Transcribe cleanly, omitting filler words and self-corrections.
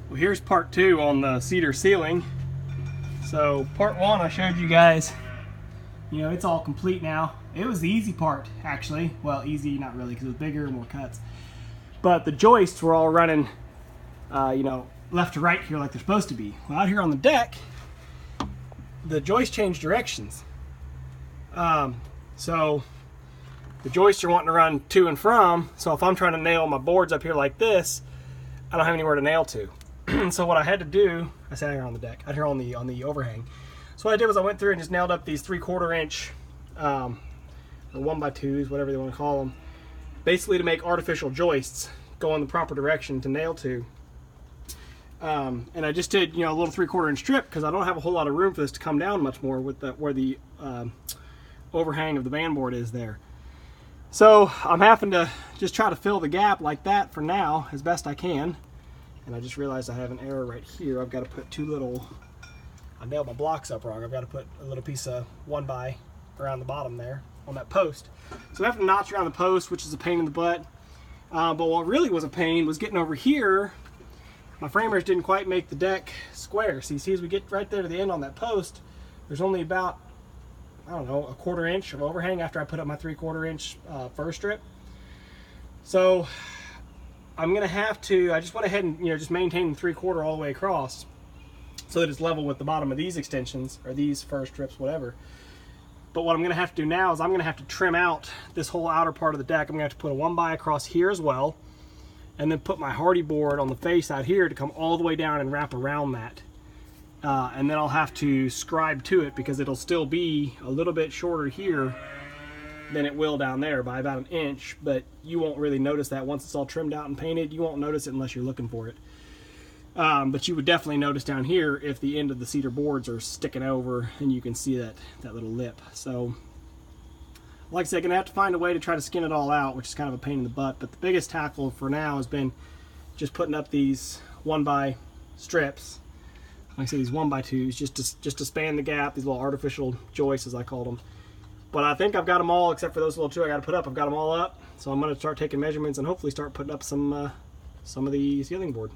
Well, here's part 2 on the cedar ceiling. So part 1 I showed you guys, you know, it's all complete now. It was the easy part, actually. Well, easy, not really, because it was bigger, more cuts. But the joists were all running, you know, left to right here like they're supposed to be. Well, out here on the deck, the joists changed directions. So the joists are wanting to run to and from, so if I'm trying to nail my boards up here like this, I don't have anywhere to nail to. So what I had to do, I sat here on the deck, out here on the overhang. So what I did was I went through and just nailed up these 3/4 inch, or 1x2s, whatever they want to call them, basically to make artificial joists go in the proper direction to nail to. And I just did, you know, a little 3/4 inch strip because I don't have a whole lot of room for this to come down much more with where the overhang of the van board is there. So I'm having to just try to fill the gap like that for now as best I can. And I just realized I have an error right here. I've got to put I nailed my blocks up wrong. I've got to put a little piece of 1x around the bottom there on that post. So I have to notch around the post, which is a pain in the butt. But what really was a pain was getting over here. My framers didn't quite make the deck square. So you see, as we get right there to the end on that post, there's only about, I don't know, 1/4 inch of overhang after I put up my 3/4 inch fir strip. So I'm gonna have to, I just went ahead and, you know, just maintain the 3/4 all the way across so that it's level with the bottom of these extensions or these fir strips, whatever. But what I'm gonna have to do now is I'm gonna have to trim out this whole outer part of the deck. I'm gonna have to put a 1x across here as well, and then put my hardy board on the face out here to come all the way down and wrap around that. And then I'll have to scribe to it because it'll still be a little bit shorter here than it will down there by about 1 inch, but you won't really notice that once it's all trimmed out and painted. You won't notice it unless you're looking for it. But you would definitely notice down here if the end of the cedar boards are sticking over and you can see that little lip. So like I said, gonna have to find a way to try to skin it all out, which is kind of a pain in the butt. But the biggest tackle for now has been just putting up these 1x strips. Like I said, these 1x2s just to span the gap, these little artificial joists as I called them. But I think I've got them all, except for those little 2 I got to put up. I've got them all up, so I'm going to start taking measurements and hopefully start putting up some of the ceiling board.